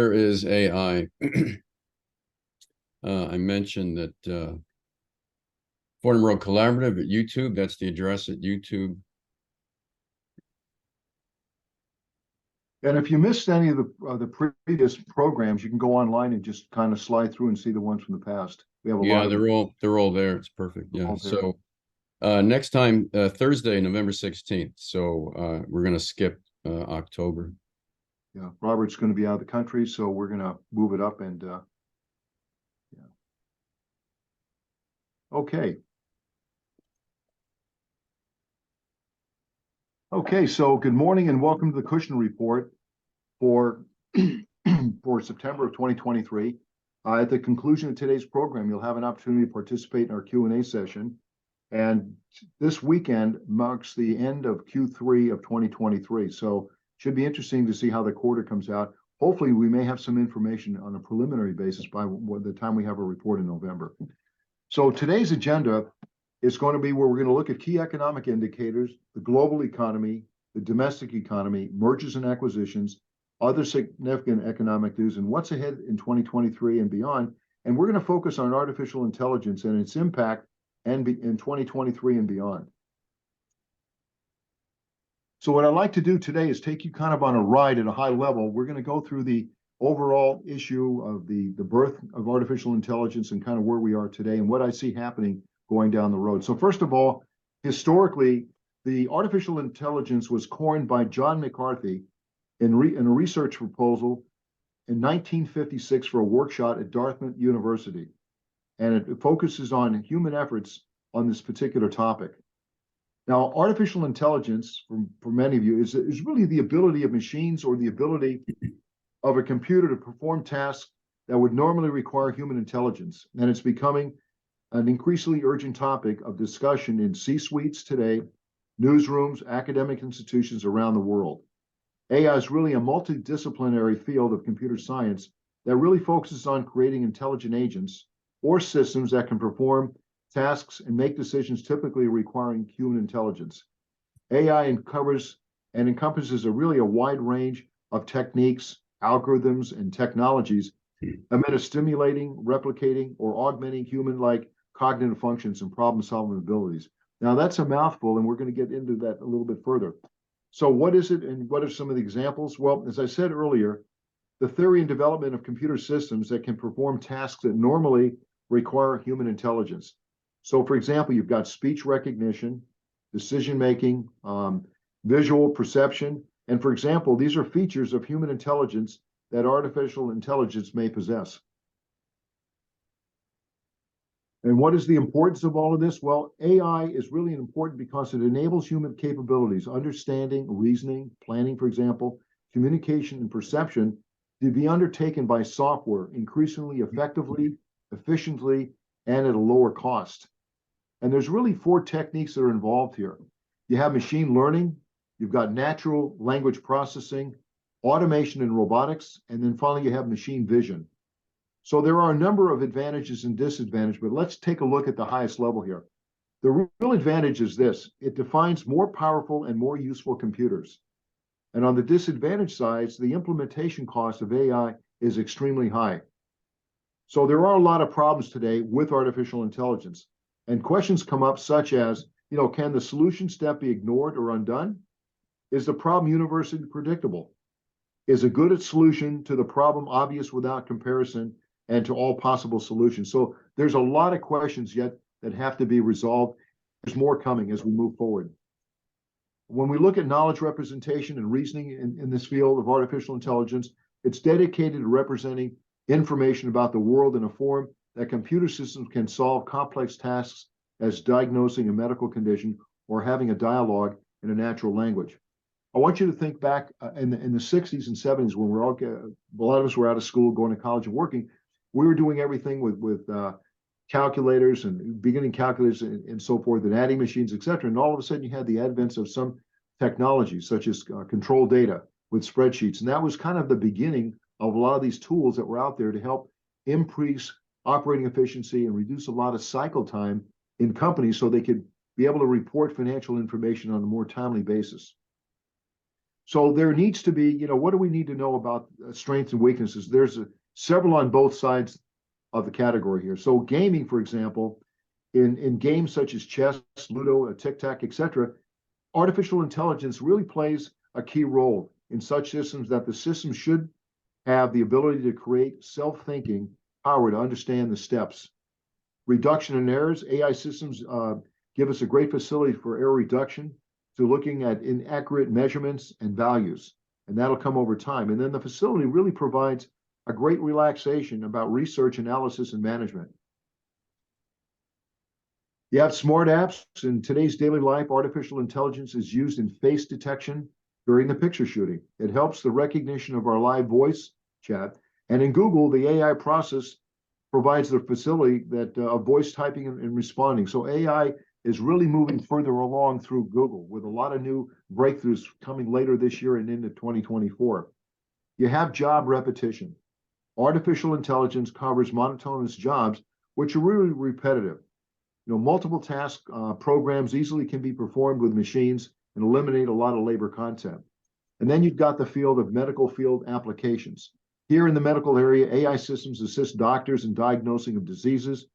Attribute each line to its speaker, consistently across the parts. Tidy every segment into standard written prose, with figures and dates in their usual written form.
Speaker 1: There is AI. I mentioned that Fordham Road Collaborative at YouTube. That's the address at YouTube.
Speaker 2: And if you missed any of the previous programs, you can go online and just kind of slide through and see the ones from the past. We have a lot of
Speaker 1: they're all there. It's perfect. Yeah. So next time, Thursday, November 16th. So we're going to skip October.
Speaker 2: Yeah, Robert's going to be out of the country, so we're going to move it up and yeah. Okay. Okay, so good morning and welcome to the Kushner Report for for September of 2023. At the conclusion of today's program, you'll have an opportunity to participate in our Q&A session. And this weekend marks the end of Q3 of 2023. So it should be interesting to see how the quarter comes out. Hopefully, we may have some information on a preliminary basis by the time we have a report in November. So today's agenda is going to be where we're going to look at key economic indicators, the global economy, the domestic economy, mergers and acquisitions, other significant economic news, and what's ahead in 2023 and beyond. And we're going to focus on artificial intelligence and its impact and in 2023 and beyond. So what I'd like to do today is take you kind of on a ride at a high level. We're going to go through the overall issue of the birth of artificial intelligence and kind of where we are today and what I see happening going down the road. So first of all, historically, the artificial intelligence was coined by John McCarthy in a research proposal in 1956 for a workshop at Dartmouth University. And it focuses on human efforts on this particular topic. Now, artificial intelligence, for many of you, is really the ability of machines or the ability of a computer to perform tasks that would normally require human intelligence. And it's becoming an increasingly urgent topic of discussion in C-suites today, newsrooms, academic institutions around the world. AI is really a multidisciplinary field of computer science that really focuses on creating intelligent agents or systems that can perform tasks and make decisions typically requiring human intelligence. AI encompasses a wide range of techniques, algorithms, and technologies amid of stimulating, replicating, or augmenting human-like cognitive functions and problem-solving abilities. Now, that's a mouthful, and we're going to get into that a little bit further. So what is it, and what are some of the examples? Well, as I said earlier, the theory and development of computer systems that can perform tasks that normally require human intelligence. So, for example, you've got speech recognition, decision-making, visual perception, and for example, these are features of human intelligence that artificial intelligence may possess. And what is the importance of all of this? Well, AI is really important because it enables human capabilities, understanding, reasoning, planning, for example, communication and perception to be undertaken by software increasingly effectively, efficiently, and at a lower cost. And there's really 4 techniques that are involved here. You have machine learning, you've got natural language processing, automation and robotics, and then finally you have machine vision. So there are a number of advantages and disadvantages, but let's take a look at the highest level here. The real advantage is this: it defines more powerful and more useful computers. And on the disadvantage sides, the implementation cost of AI is extremely high. So there are a lot of problems today with artificial intelligence. And questions come up such as, can the solution step be ignored or undone? Is the problem universally predictable? Is a good solution to the problem obvious without comparison and to all possible solutions? So there's a lot of questions yet that have to be resolved. There's more coming as we move forward. When we look at knowledge representation and reasoning in this field of artificial intelligence, it's dedicated to representing information about the world in a form that computer systems can solve complex tasks as diagnosing a medical condition or having a dialogue in a natural language. I want you to think back in the 60s and 70s when a lot of us were out of school, going to college and working. We were doing everything with calculators and beginning calculators and so forth, and adding machines, et cetera. And all of a sudden you had the advent of some technologies such as control data with spreadsheets. And that was kind of the beginning of a lot of these tools that were out there to help increase operating efficiency and reduce a lot of cycle time in companies so they could be able to report financial information on a more timely basis. So there needs to be, what do we need to know about strengths and weaknesses? There's several on both sides of the category here. So gaming, for example, in games such as chess, Ludo, tic-tac, etc., artificial intelligence really plays a key role in such systems that the system should have the ability to create self-thinking power to understand the steps. Reduction in errors, AI systems give us a great facility for error reduction to looking at inaccurate measurements and values, and that'll come over time. And then the facility really provides a great relaxation about research, analysis, and management. You have smart apps. In today's daily life, artificial intelligence is used in face detection during the picture shooting. It helps the recognition of our live voice chat. And in Google, the AI process provides the facility that of voice typing and responding. So AI is really moving further along through Google with a lot of new breakthroughs coming later this year and into 2024. You have job repetition. Artificial intelligence covers monotonous jobs, which are really repetitive. Multiple task programs easily can be performed with machines and eliminate a lot of labor content. And then you've got the field of medical field applications. Here in the medical area, AI systems assist doctors in diagnosing of diseases,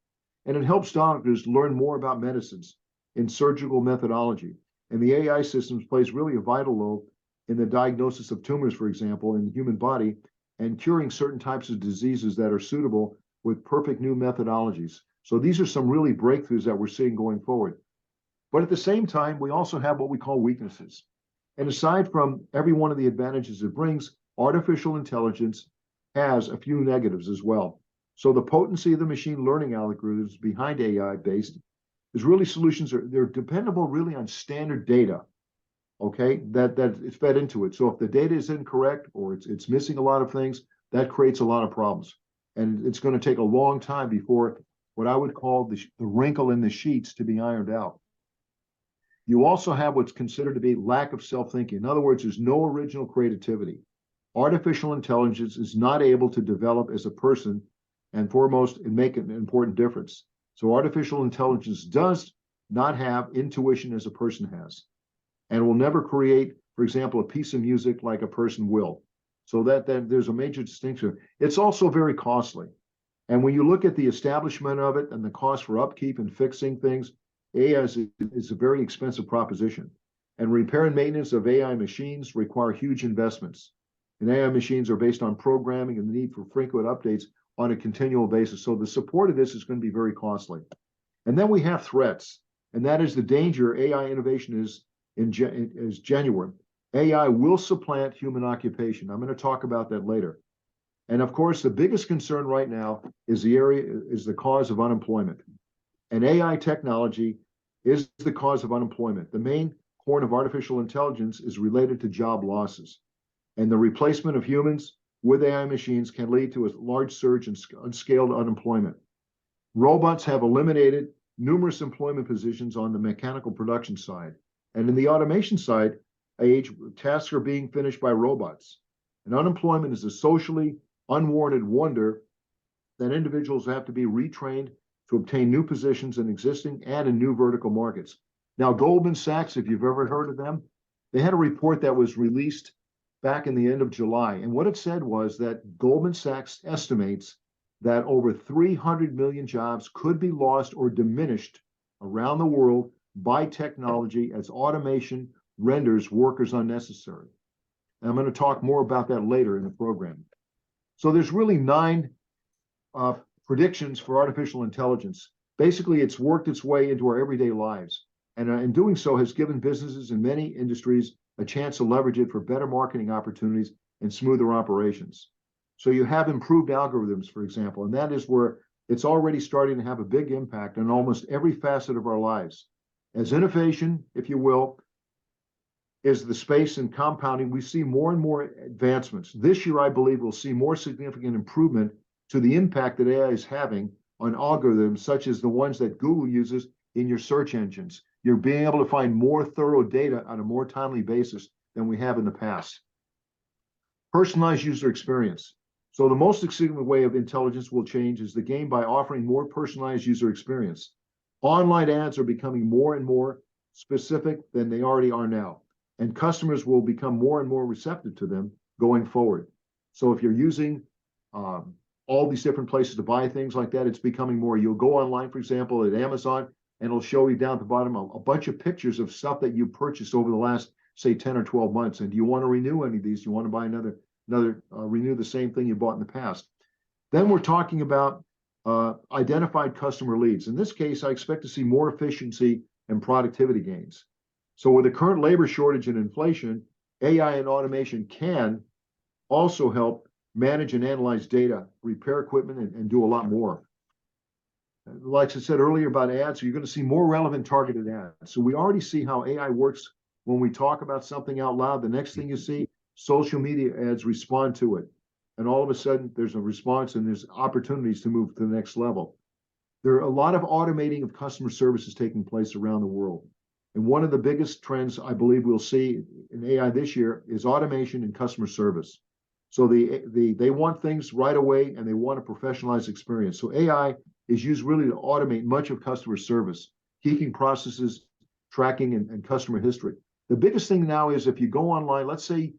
Speaker 2: and it helps doctors learn more about medicines in surgical methodology. And the AI systems plays really a vital role in the diagnosis of tumors, for example, in the human body, and curing certain types of diseases that are suitable with perfect new methodologies. So these are some really breakthroughs that we're seeing going forward. But at the same time, we also have what we call weaknesses. And aside from every one of the advantages it brings, artificial intelligence has a few negatives as well. So the potency of the machine learning algorithms behind AI-based is really they're dependable really on standard data, okay, that is fed into it. So if the data is incorrect or it's missing a lot of things, that creates a lot of problems. And it's going to take a long time before what I would call the wrinkle in the sheets to be ironed out. You also have what's considered to be lack of self-thinking. In other words, there's no original creativity. Artificial intelligence is not able to develop as a person and foremost and make an important difference. So artificial intelligence does not have intuition as a person has, and will never create, for example, a piece of music like a person will. So that there's a major distinction. It's also very costly. And when you look at the establishment of it and the cost for upkeep and fixing things, AI is a very expensive proposition. And repair and maintenance of AI machines require huge investments. And AI machines are based on programming and the need for frequent updates on a continual basis. So the support of this is going to be very costly. And then we have threats, and that is the danger AI innovation is genuine. AI will supplant human occupation. I'm going to talk about that later. And of course, the biggest concern right now is the cause of unemployment. And AI technology is the cause of unemployment. The main horn of artificial intelligence is related to job losses. And the replacement of humans with AI machines can lead to a large surge in unscaled unemployment. Robots have eliminated numerous employment positions on the mechanical production side. And in the automation side, tasks are being finished by robots. And unemployment is a socially unwarranted wonder that individuals have to be retrained to obtain new positions in existing and in new vertical markets. Now, Goldman Sachs, if you've ever heard of them, they had a report that was released back in the end of July. And what it said was that Goldman Sachs estimates that over 300 million jobs could be lost or diminished around the world by technology as automation renders workers unnecessary. And I'm going to talk more about that later in the program. So there's really 9 predictions for artificial intelligence. Basically, it's worked its way into our everyday lives. And in doing so has given businesses in many industries a chance to leverage it for better marketing opportunities and smoother operations. So you have improved algorithms, for example, and that is where it's already starting to have a big impact on almost every facet of our lives. As innovation, if you will, is the space and compounding, we see more and more advancements. This year, I believe we'll see more significant improvement to the impact that AI is having on algorithms, such as the ones that Google uses in your search engines. You're being able to find more thorough data on a more timely basis than we have in the past. Personalized user experience. So the most significant way of intelligence will change is the game by offering more personalized user experience. Online ads are becoming more and more specific than they already are now. and customers will become more and more receptive to them going forward. So if you're using all these different places to buy things like that, it's becoming more. You'll go online, for example, at Amazon, and it'll show you down at the bottom a bunch of pictures of stuff that you purchased over the last, say, 10 or 12 months. And do you want to renew any of these? Do you want to buy renew the same thing you bought in the past? Then we're talking about identified customer leads. In this case, I expect to see more efficiency and productivity gains. So with the current labor shortage and inflation, AI and automation can also help manage and analyze data, repair equipment, and do a lot more. Like I said earlier about ads, you're going to see more relevant targeted ads. So we already see how AI works when we talk about something out loud. The next thing you see, social media ads respond to it. And all of a sudden, there's a response and there's opportunities to move to the next level. There are a lot of automating of customer services taking place around the world. And one of the biggest trends I believe we'll see in AI this year is automation in customer service. So they want things right away and they want a professionalized experience. So AI is used really to automate much of customer service, keeping processes, tracking, and customer history. The biggest thing now is if you go online, let's say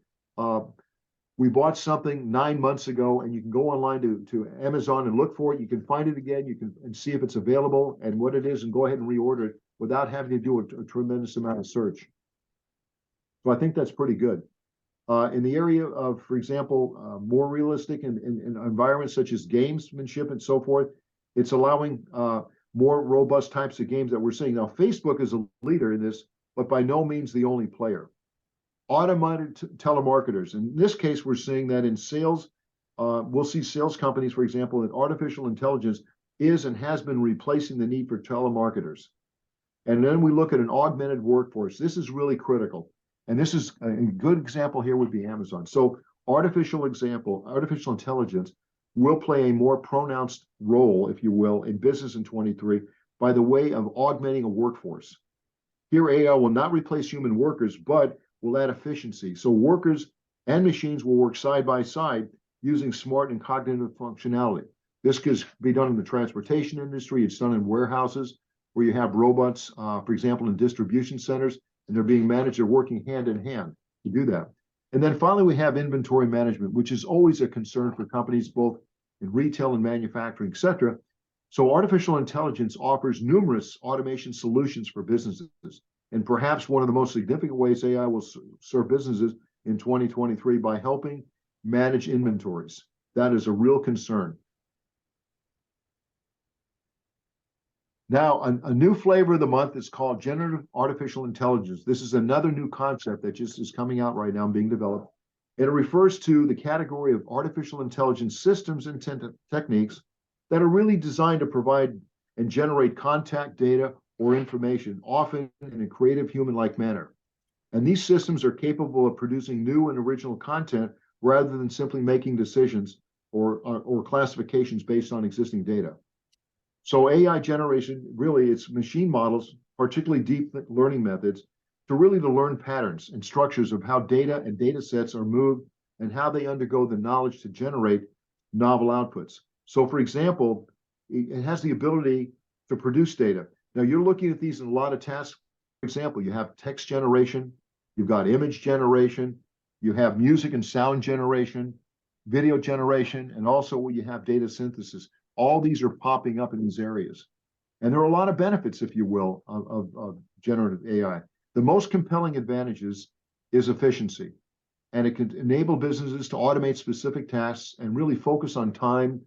Speaker 2: we bought something 9 months ago, and you can go online to Amazon and look for it. You can find it again. You can see if it's available and what it is, and go ahead and reorder it without having to do a tremendous amount of search. So I think that's pretty good. In the area of, for example, more realistic and environments such as gamesmanship and so forth, it's allowing more robust types of games that we're seeing. Now, Facebook is a leader in this, but by no means the only player. Automated telemarketers. In this case, we're seeing that in sales. We'll see sales companies, for example, that artificial intelligence is and has been replacing the need for telemarketers. And then we look at an augmented workforce. This is really critical. And this is a good example here would be Amazon. So artificial intelligence will play a more pronounced role, if you will, in business in 23 by the way of augmenting a workforce. Here, AI will not replace human workers, but will add efficiency. So workers and machines will work side by side using smart and cognitive functionality. This could be done in the transportation industry. It's done in warehouses where you have robots, for example, in distribution centers, and they're being managed. They're working hand in hand to do that. And then finally, we have inventory management, which is always a concern for companies, both in retail and manufacturing, et cetera. So artificial intelligence offers numerous automation solutions for businesses. And perhaps one of the most significant ways AI will serve businesses in 2023 by helping manage inventories. That is a real concern. Now, a new flavor of the month is called generative artificial intelligence. This is another new concept that just is coming out right now and being developed. It refers to the category of artificial intelligence systems and techniques that are really designed to provide and generate contact data or information, often in a creative human-like manner. And these systems are capable of producing new and original content rather than simply making decisions or classifications based on existing data. So AI generation, really, it's machine models, particularly deep learning methods, to learn patterns and structures of how data and data sets are moved and how they undergo the knowledge to generate novel outputs. So for example, it has the ability to produce data. Now you're looking at these in a lot of tasks. For example, you have text generation, you've got image generation, you have music and sound generation, video generation, and also you have data synthesis. All these are popping up in these areas. And there are a lot of benefits, if you will, of generative AI. The most compelling advantages is efficiency. And it can enable businesses to automate specific tasks and really focus on time,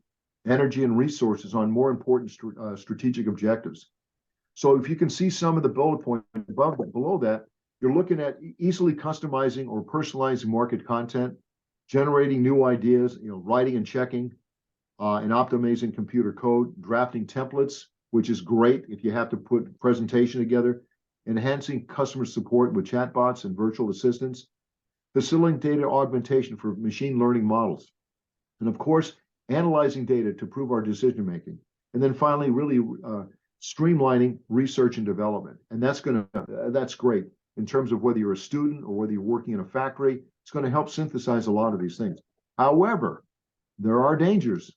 Speaker 2: energy, and resources on more important strategic objectives. So if you can see some of the bullet points below that, you're looking at easily customizing or personalizing market content, generating new ideas, writing and checking, and optimizing computer code, drafting templates, which is great if you have to put a presentation together, enhancing customer support with chatbots and virtual assistants, facilitating data augmentation for machine learning models, and of course, analyzing data to improve our decision making. And then finally, really streamlining research and development. And that's great in terms of whether you're a student or whether you're working in a factory. It's going to help synthesize a lot of these things. However, there are dangers.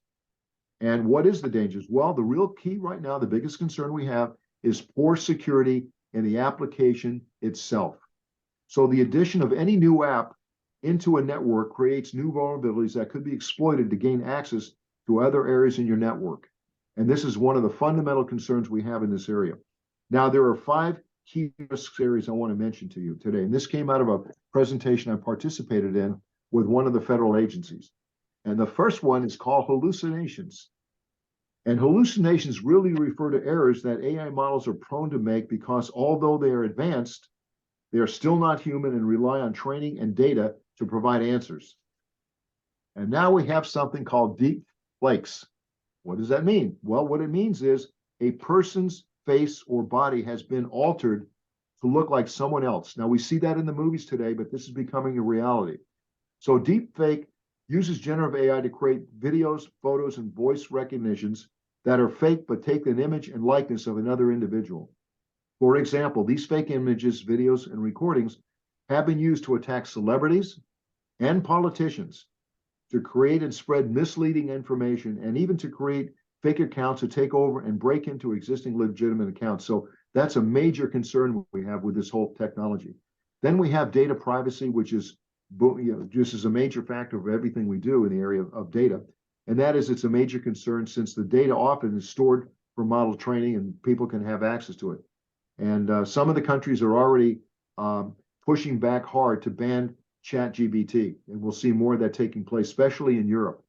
Speaker 2: And what is the dangers? Well, the real key right now, the biggest concern we have is poor security in the application itself. So the addition of any new app into a network creates new vulnerabilities that could be exploited to gain access to other areas in your network. And this is one of the fundamental concerns we have in this area. Now, there are 5 key risk areas I want to mention to you today. And this came out of a presentation I participated in with one of the federal agencies. And the first one is called hallucinations. And hallucinations really refer to errors that AI models are prone to make because although they are advanced, they are still not human and rely on training and data to provide answers. And now we have something called deep fakes. What does that mean? Well, what it means is a person's face or body has been altered to look like someone else. Now, we see that in the movies today, but this is becoming a reality. So deep fake uses generative AI to create videos, photos, and voice recognitions that are fake but take an image and likeness of another individual. For example, these fake images, videos, and recordings have been used to attack celebrities and politicians, to create and spread misleading information, and even to create fake accounts to take over and break into existing legitimate accounts. So that's a major concern we have with this whole technology. Then we have data privacy, which is just is a major factor of everything we do in the area of data. And that is, it's a major concern since the data often is stored for model training and people can have access to it. And some of the countries are already pushing back hard to ban ChatGPT, and we'll see more of that taking place, especially in Europe.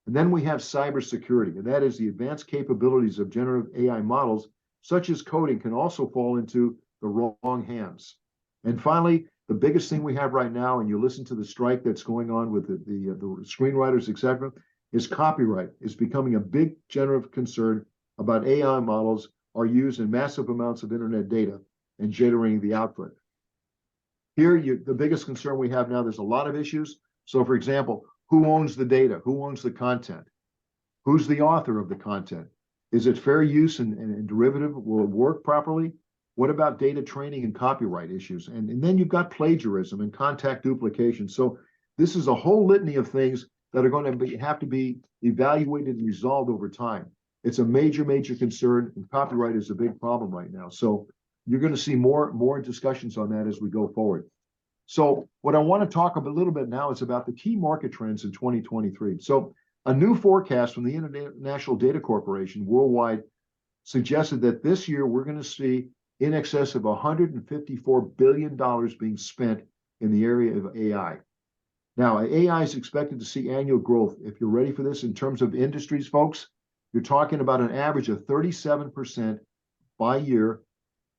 Speaker 2: And then we have cybersecurity, and that is the advanced capabilities of generative AI models, such as coding, can also fall into the wrong hands. And finally, the biggest thing we have right now, and you listen to the strike that's going on with the screenwriters, etc., is copyright. It's becoming a big generative concern about AI models are used in massive amounts of internet data and generating the output. Here, the biggest concern we have now, there's a lot of issues. So, for example, who owns the data? Who owns the content? Who's the author of the content? Is it fair use and derivative? Will it work properly? What about data training and copyright issues? And then you've got plagiarism and contact duplication. So this is a whole litany of things that are going to have to be evaluated and resolved over time. It's a major, major concern, and copyright is a big problem right now. So you're going to see more discussions on that as we go forward. So what I want to talk a little bit now is about the key market trends in 2023. So a new forecast from the International Data Corporation worldwide suggested that this year we're going to see in excess of $154 billion being spent in the area of AI. Now, AI is expected to see annual growth. If you're ready for this, in terms of industries, folks, you're talking about an average of 37% by year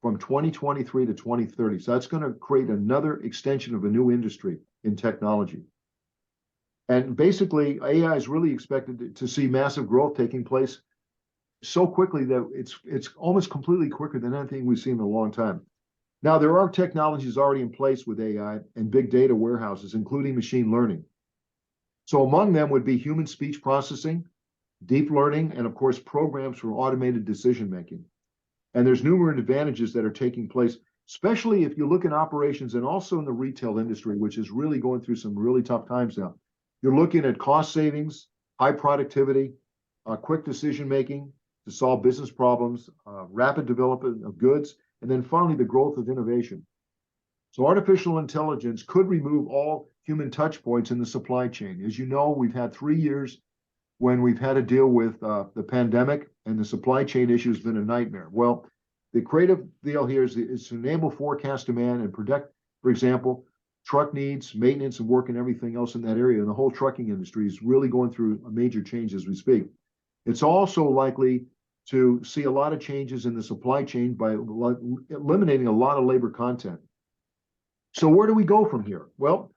Speaker 2: from 2023 to 2030. So that's going to create another extension of a new industry in technology. And basically, AI is really expected to see massive growth taking place so quickly that it's almost completely quicker than anything we've seen in a long time. Now, there are technologies already in place with AI and big data warehouses, including machine learning. So among them would be human speech processing, deep learning, and of course, programs for automated decision making. And there's numerous advantages that are taking place, especially if you look at operations and also in the retail industry, which is really going through some really tough times now. You're looking at cost savings, high productivity, quick decision making to solve business problems, rapid development of goods, and then finally the growth of innovation. So artificial intelligence could remove all human touch points in the supply chain. As you know, we've had 3 years when we've had to deal with the pandemic, and the supply chain issue has been a nightmare. Well, the creative deal here is to enable forecast demand and predict, for example, truck needs, maintenance and work and everything else in that area. And the whole trucking industry is really going through a major change as we speak. It's also likely to see a lot of changes in the supply chain by eliminating a lot of labor content. So where do we go from here? Well,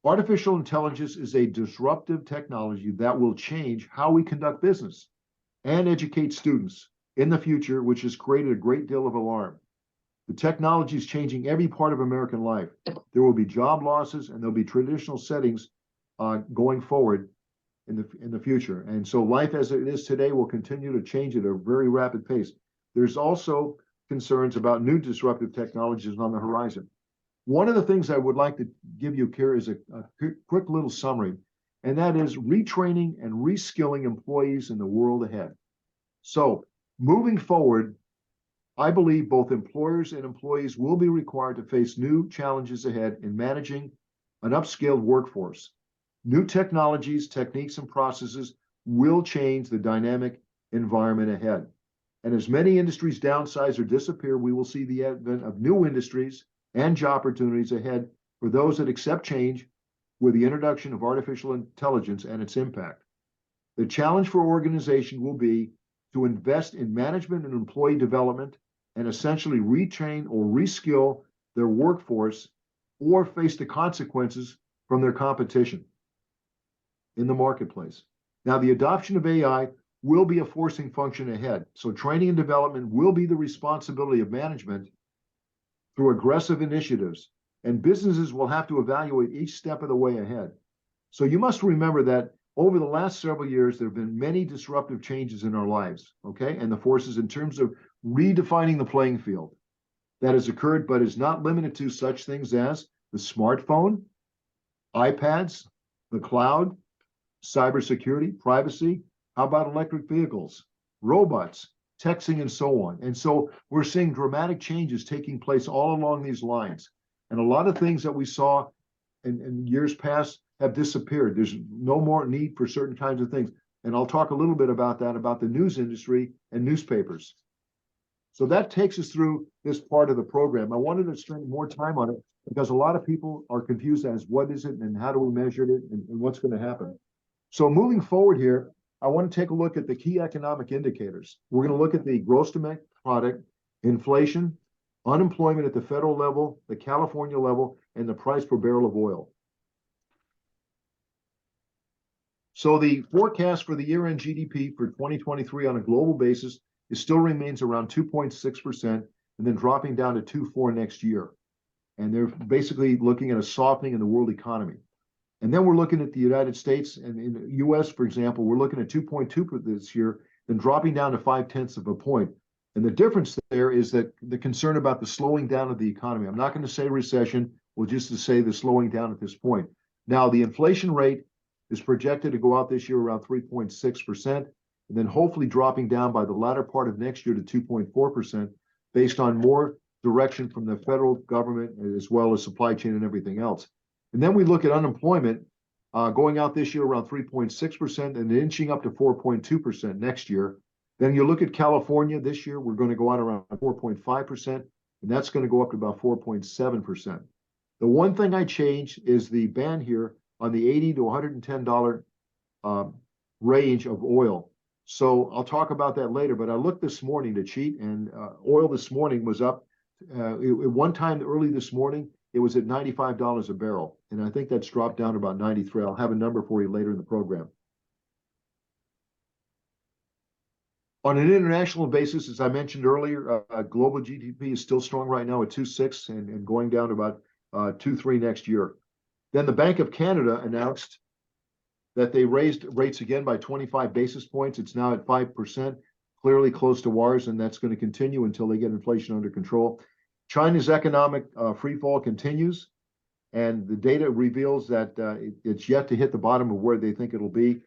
Speaker 2: artificial intelligence is a disruptive technology that will change how we conduct business and educate students in the future, which has created a great deal of alarm. The technology is changing every part of American life. There will be job losses and there'll be traditional settings going forward in the future. And so life as it is today will continue to change at a very rapid pace. There's also concerns about new disruptive technologies on the horizon. One of the things I would like to give you here is a quick little summary, and that is retraining and reskilling employees in the world ahead. So moving forward, I believe both employers and employees will be required to face new challenges ahead in managing an upscaled workforce. New technologies, techniques, and processes will change the dynamic environment ahead. And as many industries downsize or disappear, we will see the advent of new industries and job opportunities ahead for those that accept change with the introduction of artificial intelligence and its impact. The challenge for organization will be to invest in management and employee development and essentially retrain or reskill their workforce or face the consequences from their competition in the marketplace. Now, the adoption of AI will be a forcing function ahead. So training and development will be the responsibility of management through aggressive initiatives, and businesses will have to evaluate each step of the way ahead. So you must remember that over the last several years, there have been many disruptive changes in our lives, okay? And the forces in terms of redefining the playing field that has occurred, but is not limited to such things as the smartphone, iPads, the cloud, cybersecurity, privacy. How about electric vehicles, robots, texting, and so on? And so we're seeing dramatic changes taking place all along these lines. And a lot of things that we saw in years past have disappeared. There's no more need for certain kinds of things. And I'll talk a little bit about that, about the news industry and newspapers. So that takes us through this part of the program. I wanted to spend more time on it because a lot of people are confused as what is it and how do we measure it and what's going to happen. So moving forward here, I want to take a look at the key economic indicators. We're going to look at the gross domestic product, inflation, unemployment at the federal level, the California level, and the price per barrel of oil. So the forecast for the year-end GDP for 2023 on a global basis still remains around 2.6% and then dropping down to 2.4 next year. And they're basically looking at a softening in the world economy. And then we're looking at the United States, and in the US, for example, we're looking at 2.2 for this year, then dropping down to 0.5 of a point. And the difference there is that the concern about the slowing down of the economy. I'm not going to say recession, we'll just say the slowing down at this point. Now, the inflation rate is projected to go out this year around 3.6%, and then hopefully dropping down by the latter part of next year to 2.4%, based on more direction from the federal government as well as supply chain and everything else. And then we look at unemployment going out this year around 3.6% and inching up to 4.2% next year. Then you look at California this year, we're going to go out around 4.5%, and that's going to go up to about 4.7%. The one thing I changed is the band here on the $80 to $110 range of oil. So I'll talk about that later, but I looked this morning to cheat, and oil this morning was up. At one time early this morning, it was at $95 a barrel, and I think that's dropped down to about 93. I'll have a number for you later in the program. On an international basis, as I mentioned earlier, global GDP is still strong right now at 2.6 and going down to about 2.3 next year. Then the Bank of Canada announced that they raised rates again by 25 basis points. It's now at 5%, clearly close to ours, and that's going to continue until they get inflation under control. China's economic free fall continues, and the data reveals that it's yet to hit the bottom of where they think it'll be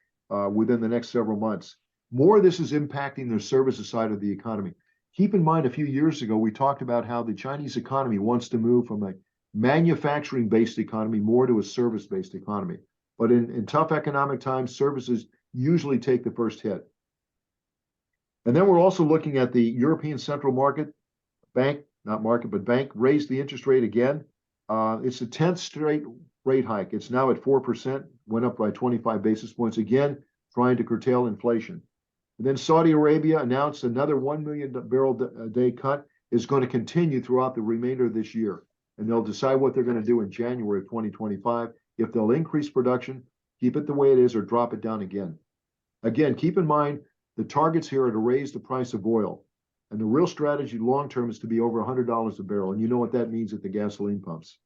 Speaker 2: within the next several months. More of this is impacting their services side of the economy. Keep in mind, a few years ago, we talked about how the Chinese economy wants to move from a manufacturing-based economy more to a service-based economy. But in tough economic times, services usually take the first hit. And then we're also looking at the European Central Bank raised the interest rate again. It's the 10th straight rate hike. It's now at 4%, went up by 25 basis points, again, trying to curtail inflation. And then Saudi Arabia announced another 1 million barrel a day cut is going to continue throughout the remainder of this year. And they'll decide what they're going to do in January of 2025, if they'll increase production, keep it the way it is, or drop it down again. Again, keep in mind, the targets here are to raise the price of oil. And the real strategy long-term is to be over $100 a barrel. And you know what that means at the gasoline pumps.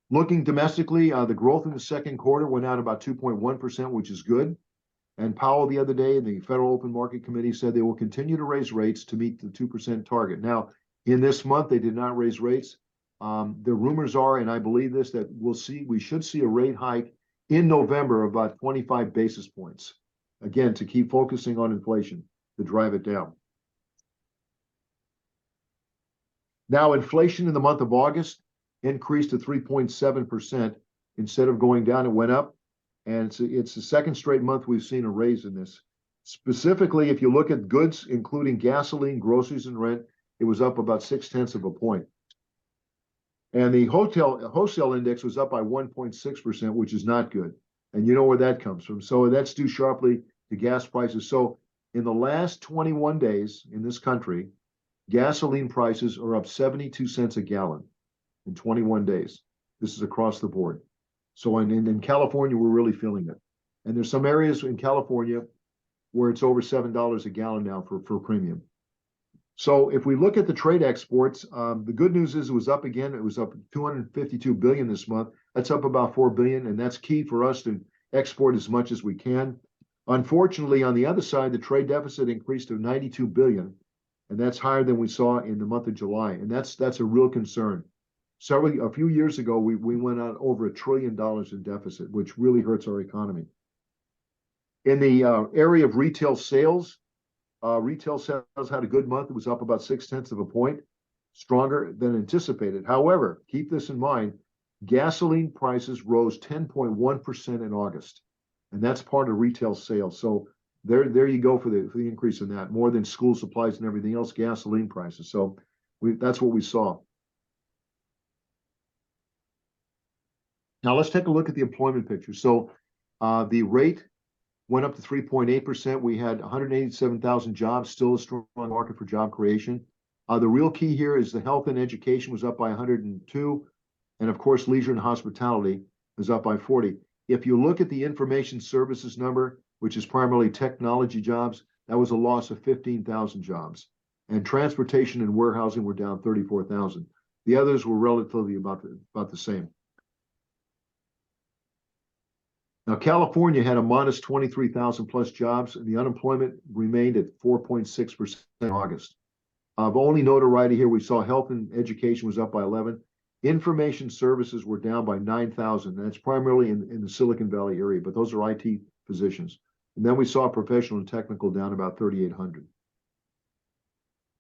Speaker 2: Looking domestically, the growth in the second quarter went out about 2.1%, which is good. And Powell the other day in the Federal Open Market Committee said they will continue to raise rates to meet the 2% target. Now, in this month, they did not raise rates. The rumors are, and I believe this, that we should see a rate hike in November of about 25 basis points. Again, to keep focusing on inflation, to drive it down. Now, inflation in the month of August increased to 3.7%. Instead of going down, it went up. And it's the second straight month we've seen a raise in this. Specifically, if you look at goods, including gasoline, groceries, and rent, it was up about 0.6 of a point. And the wholesale index was up by 1.6%, which is not good. And you know where that comes from. So that's due sharply to gas prices. So in the last 21 days in this country, gasoline prices are up 72 cents a gallon in 21 days. This is across the board. So in California, we're really feeling it. And there's some areas in California where it's over $7 a gallon now for premium. So if we look at the trade exports, the good news is it was up again. It was up 252 billion this month. That's up about 4 billion, and that's key for us to export as much as we can. Unfortunately, on the other side, the trade deficit increased to 92 billion, and that's higher than we saw in the month of July, and that's a real concern. A few years ago, we went out over $1 trillion in deficit, which really hurts our economy. In the area of retail sales had a good month. It was up about 0.6 of a point, stronger than anticipated. However, keep this in mind, gasoline prices rose 10.1% in August, and that's part of retail sales. So there you go for the increase in that, more than school supplies and everything else, gasoline prices. So that's what we saw. Now let's take a look at the employment picture. So the rate went up to 3.8%. We had 187,000 jobs, still a strong market for job creation. The real key here is the health and education was up by 102. And of course, leisure and hospitality is up by 40. If you look at the information services number, which is primarily technology jobs, that was a loss of 15,000 jobs. And transportation and warehousing were down 34,000. The others were relatively about the same. Now, California had a modest 23,000 plus jobs, and the unemployment remained at 4.6% in August. Of only notoriety here, we saw health and education was up by 11. Information services were down by 9,000, and that's primarily in the Silicon Valley area, but those are IT positions. And then we saw professional and technical down about 3,800.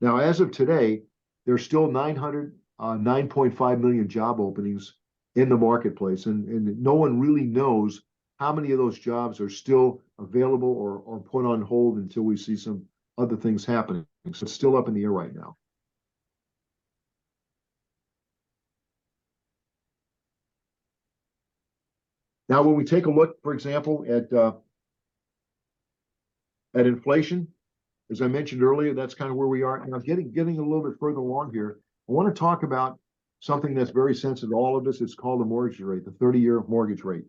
Speaker 2: Now, as of today, there's still 9.5 million job openings in the marketplace, and no one really knows how many of those jobs are still available or put on hold until we see some other things happening. So it's still up in the air right now. Now, when we take a look, for example, at inflation, as I mentioned earlier, that's kind of where we are. Now, getting a little bit further along here, I want to talk about something that's very sensitive to all of us. It's called the mortgage rate, the 30-year mortgage rate.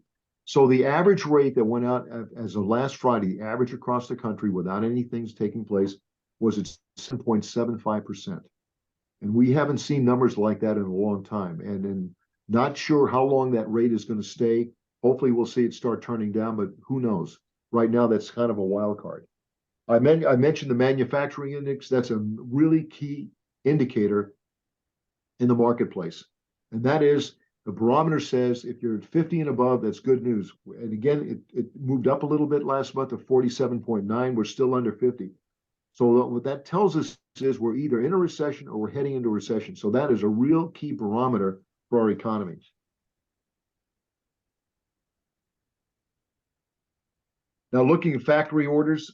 Speaker 2: So the average rate that went out as of last Friday, the average across the country without any things taking place was at 7.75%. And we haven't seen numbers like that in a long time. And not sure how long that rate is going to stay. Hopefully we'll see it start turning down, but who knows? Right now, that's kind of a wild card. I mentioned the manufacturing index. That's a really key indicator in the marketplace. And that is, the barometer says if you're at 50 and above, that's good news. And again, it moved up a little bit last month to 47.9. We're still under 50. So what that tells us is we're either in a recession or we're heading into a recession. So that is a real key barometer for our economy. Now, looking at factory orders,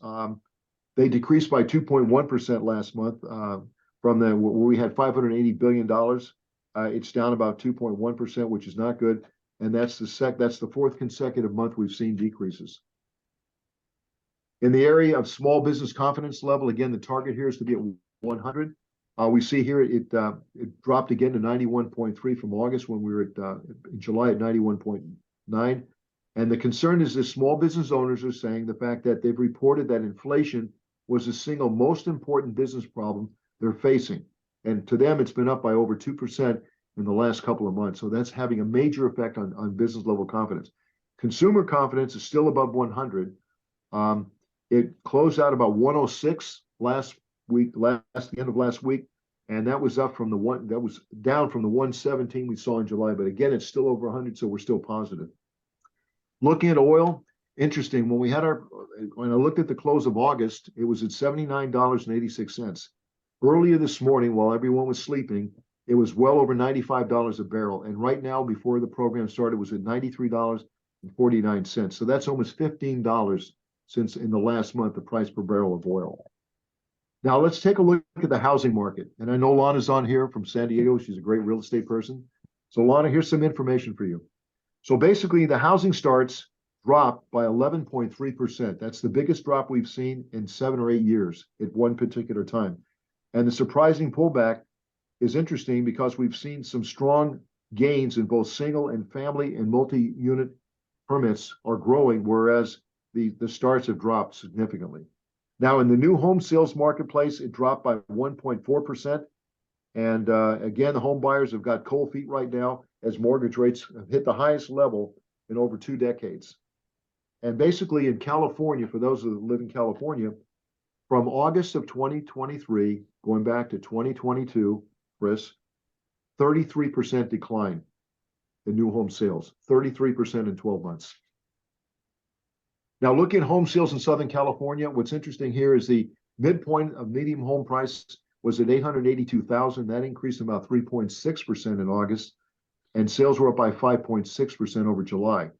Speaker 2: they decreased by 2.1% last month from where we had $580 billion. It's down about 2.1%, which is not good. And that's the fourth consecutive month we've seen decreases. In the area of small business confidence level, again, the target here is to be at 100. We see here it dropped again to 91.3 from August when we were in July at 91.9. And the concern is that small business owners are saying the fact that they've reported that inflation was the single most important business problem they're facing. And to them, it's been up by over 2% in the last couple of months. So that's having a major effect on business level confidence. Consumer confidence is still above 100. It closed out about 106 the end of last week. And that was down from the 117 we saw in July. But again, it's still over 100, so we're still positive. Looking at oil, interesting. When I looked at the close of August, it was at $79.86. Earlier this morning, while everyone was sleeping, it was well over $95 a barrel. And right now, before the program started, it was at $93.49. So that's almost $15 since in the last month, the price per barrel of oil. Now let's take a look at the housing market. And I know Lana's on here from San Diego. She's a great real estate person. So Lana, here's some information for you. So basically the housing starts dropped by 11.3%. That's the biggest drop we've seen in 7 or 8 years at one particular time. And the surprising pullback is interesting because we've seen some strong gains in both single and family and multi-unit permits are growing, whereas the starts have dropped significantly. Now, in the new home sales marketplace, it dropped by 1.4%. And again, the home buyers have got cold feet right now as mortgage rates have hit the highest level in over 2 decades. And basically in California, for those who live in California, from August of 2023, going back to 2022, Chris, 33% decline in new home sales, 33% in 12 months. Now, looking at home sales in Southern California, what's interesting here is the midpoint of median home price was at $882,000. That increased about 3.6% in August, and sales were up by 5.6% over July.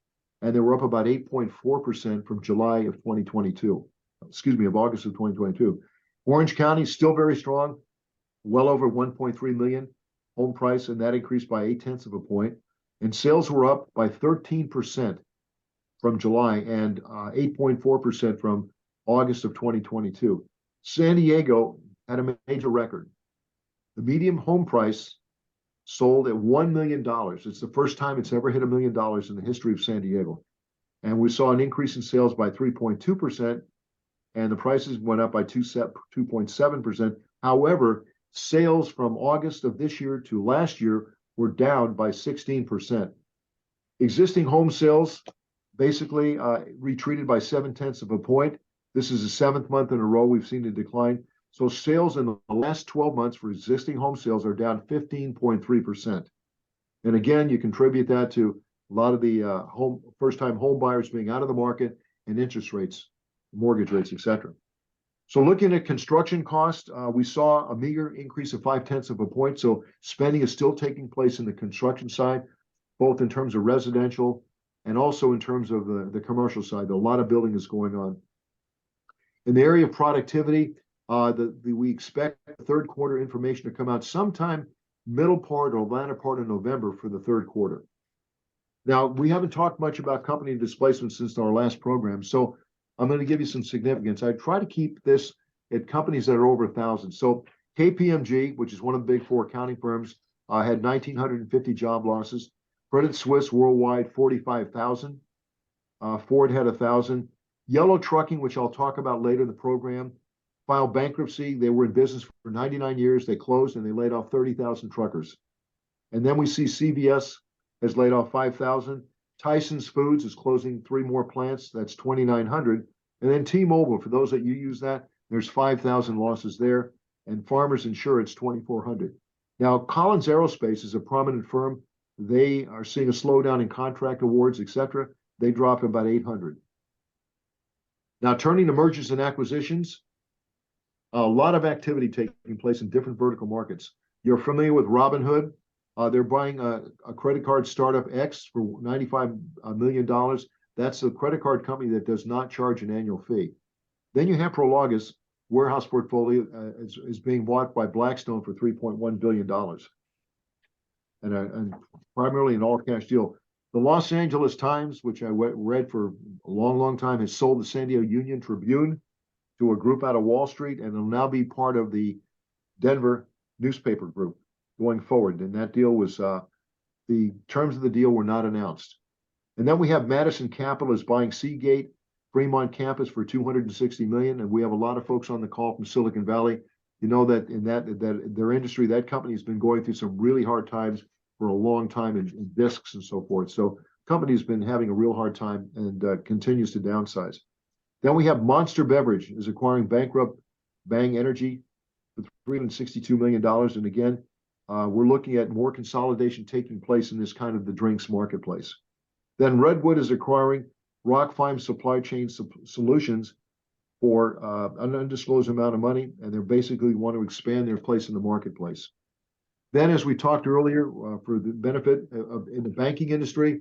Speaker 2: And they were up about 8.4% from July of 2022. Excuse me, of August of 2022. Orange County is still very strong, well over 1.3 million home price, and that increased by 0.8 of a point. And sales were up by 13% from July and 8.4% from August of 2022. San Diego had a major record. The median home price sold at $1 million. It's the first time it's ever hit $1 million in the history of San Diego. And we saw an increase in sales by 3.2%, and the prices went up by 2.7%. However, sales from August of this year to last year were down by 16%. Existing home sales basically retreated by 0.7 of a point. This is the 7th month in a row we've seen a decline. So sales in the last 12 months for existing home sales are down 15.3%. And again, you contribute that to a lot of the first-time home buyers being out of the market and interest rates, mortgage rates, etc. So looking at construction costs, we saw a meager increase of 0.5 of a point. So spending is still taking place in the construction side, both in terms of residential and also in terms of the commercial side. A lot of building is going on. In the area of productivity, we expect the third quarter information to come out sometime middle part or latter part of November for the third quarter. Now, we haven't talked much about company displacement since our last program, so I'm going to give you some significance. I try to keep this at companies that are over 1,000. So KPMG, which is one of the big 4 accounting firms, had 1,950 job losses. Credit Suisse worldwide, 45,000. Ford had 1,000. Yellow Trucking, which I'll talk about later in the program, filed bankruptcy. They were in business for 99 years. They closed and they laid off 30,000 truckers. And then we see CVS has laid off 5,000. Tyson's Foods is closing 3 more plants. That's 2,900. And then T-Mobile, for those that you use that, there's 5,000 losses there. And Farmers Insurance, 2,400. Now, Collins Aerospace is a prominent firm. They are seeing a slowdown in contract awards, etc. They dropped about 800. Now, turning to mergers and acquisitions, a lot of activity taking place in different vertical markets. You're familiar with Robinhood. They're buying a credit card startup X for $95 million. That's a credit card company that does not charge an annual fee. Then you have Prologis warehouse portfolio is being bought by Blackstone for $3.1 billion. And primarily an all-cash deal. The Los Angeles Times, which I read for a long, long time, has sold the San Diego Union Tribune to a group out of Wall Street, and it'll now be part of the Denver newspaper group going forward. And that deal was, the terms of the deal were not announced. And then we have Madison Capital is buying Seagate Fremont campus for $260 million. And we have a lot of folks on the call from Silicon Valley. You know that in that their industry, that company has been going through some really hard times for a long time in disks and so forth. So company's been having a real hard time and continues to downsize. Then we have Monster Beverage is acquiring bankrupt Bang Energy for $362 million. And again, we're looking at more consolidation taking place in this kind of the drinks marketplace. Then Redwood is acquiring Rockfine Supply Chain Solutions for an undisclosed amount of money, and they basically want to expand their place in the marketplace. Then, as we talked earlier, for the benefit of in the banking industry,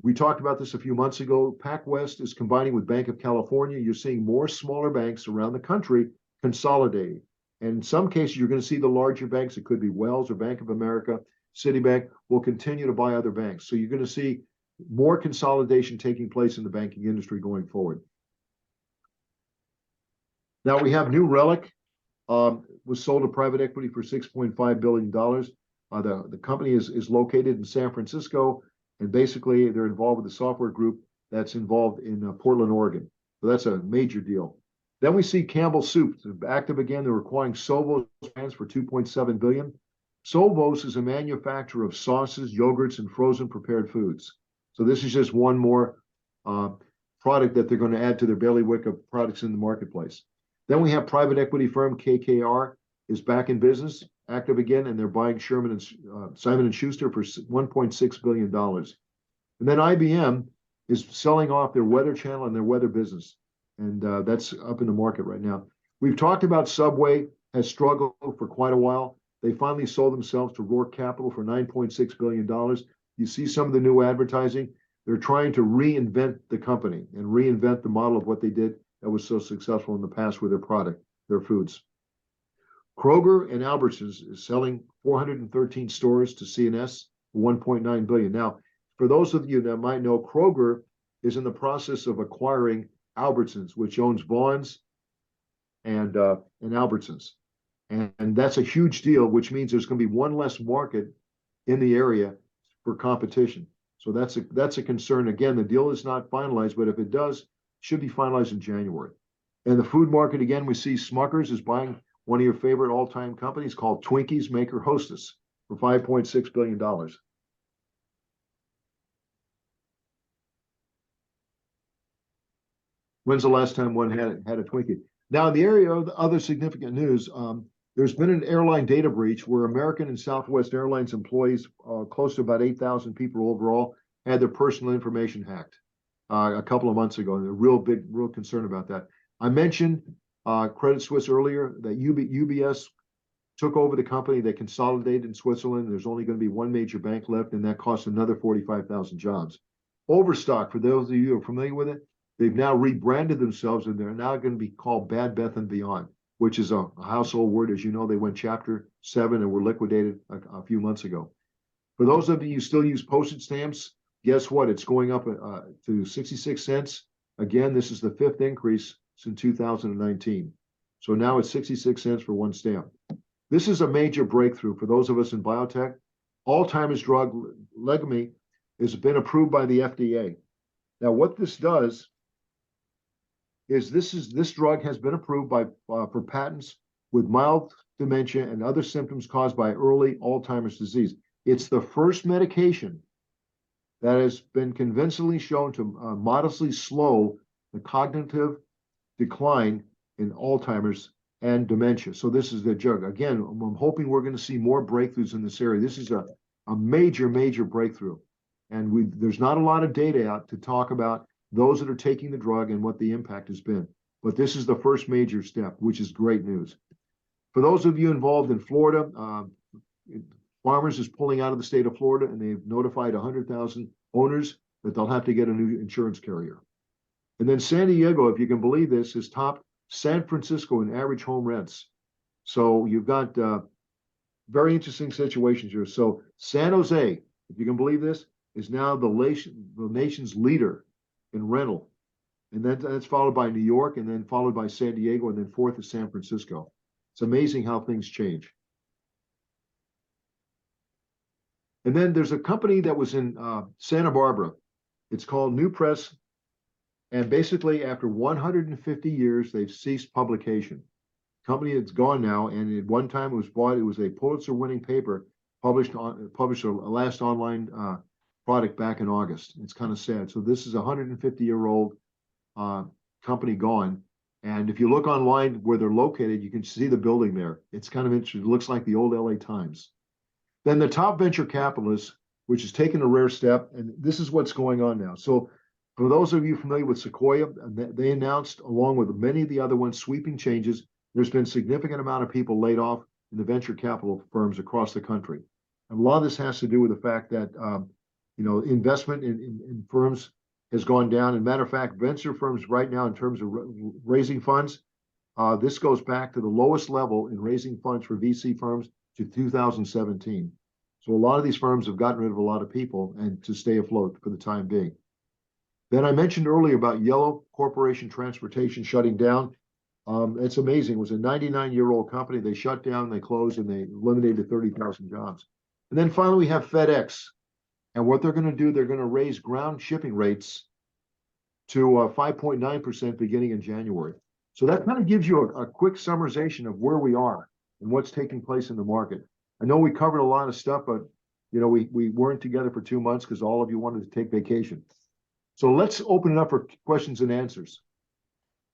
Speaker 2: we talked about this a few months ago. PacWest is combining with Bank of California. You're seeing more smaller banks around the country consolidating. And in some cases, you're going to see the larger banks. It could be Wells or Bank of America, Citibank will continue to buy other banks. So you're going to see more consolidation taking place in the banking industry going forward. Now we have New Relic, was sold to private equity for $6.5 billion. The company is located in San Francisco, and basically they're involved with the software group that's involved in Portland, Oregon. So that's a major deal. Then we see Campbell Soup, active again. They're acquiring Sovos brands for $2.7 billion. Sovos is a manufacturer of sauces, yogurts, and frozen prepared foods. So this is just one more product that they're going to add to their bailiwick of products in the marketplace. Then we have private equity firm KKR is back in business, active again, and they're buying Sherman and Simon and Schuster for $1.6 billion. And then IBM is selling off their weather channel and their weather business, and that's up in the market right now. We've talked about Subway has struggled for quite a while. They finally sold themselves to Rourke Capital for $9.6 billion. You see some of the new advertising. They're trying to reinvent the company and reinvent the model of what they did that was so successful in the past with their product, their foods. Kroger and Albertsons is selling 413 stores to C&S for $1.9 billion. Now, for those of you that might know, Kroger is in the process of acquiring Albertsons, which owns Vaughn's and Albertsons. And that's a huge deal, which means there's going to be one less market in the area for competition. So that's a concern. Again, the deal is not finalized, but if it does, it should be finalized in January. And the food market, again, we see Smucker's is buying one of your favorite all-time companies called Twinkies maker Hostess for $5.6 billion. When's the last time one had a Twinkie? Now, in the area of the other significant news, there's been an airline data breach where American and Southwest Airlines employees, close to about 8,000 people overall, had their personal information hacked a couple of months ago. And they're real concern about that. I mentioned Credit Suisse earlier, that UBS took over the company. They consolidated in Switzerland. There's only going to be one major bank left, and that costs another 45,000 jobs. Overstock, for those of you who are familiar with it, they've now rebranded themselves, and they're now going to be called Bad Beth and Beyond, which is a household word. As you know, they went Chapter 7 and were liquidated a few months ago. For those of you who still use postage stamps, guess what? It's going up to 66 cents. Again, this is the 5th increase since 2019. So now it's 66 cents for one stamp. This is a major breakthrough for those of us in biotech. Alzheimer's drug Legamy has been approved by the FDA. Now, what this does is this drug has been approved for patents with mild dementia and other symptoms caused by early Alzheimer's disease. It's the first medication that has been convincingly shown to modestly slow the cognitive decline in Alzheimer's and dementia. So this is the drug. Again, I'm hoping we're going to see more breakthroughs in this area. This is a major breakthrough. And there's not a lot of data out to talk about those that are taking the drug and what the impact has been. But this is the first major step, which is great news. For those of you involved in Florida, Farmers is pulling out of the state of Florida, and they've notified 100,000 owners that they'll have to get a new insurance carrier. And then San Diego, if you can believe this, has topped San Francisco in average home rents. So you've got very interesting situations here. So San Jose, if you can believe this, is now the nation's leader in rental. And that's followed by New York, and then followed by San Diego, and then fourth is San Francisco. It's amazing how things change. And then there's a company that was in Santa Barbara. It's called New Press. And basically, after 150 years, they've ceased publication. Company that's gone now, and at one time it was bought. It was a Pulitzer-winning paper published a last online product back in August. It's kind of sad. So this is a 150-year-old company gone. And if you look online where they're located, you can see the building there. It's kind of interesting. It looks like the old LA Times. Then the top venture capitalists, which has taken a rare step, and this is what's going on now. So for those of you familiar with Sequoia, they announced, along with many of the other ones, sweeping changes. There's been a significant amount of people laid off. in the venture capital firms across the country. And a lot of this has to do with the fact that investment in firms has gone down. And matter of fact, venture firms right now, in terms of raising funds, this goes back to the lowest level in raising funds for VC firms to 2017. So a lot of these firms have gotten rid of a lot of people and to stay afloat for the time being. Then I mentioned earlier about Yellow Corporation Transportation shutting down. It's amazing. It was a 99-year-old company. They shut down, they closed, and they eliminated 30,000 jobs. And then finally, we have FedEx. And what they're going to do, they're going to raise ground shipping rates to 5.9% beginning in January. So that kind of gives you a quick summarization of where we are and what's taking place in the market. I know we covered a lot of stuff, but we weren't together for 2 months because all of you wanted to take vacation. So let's open it up for questions and answers.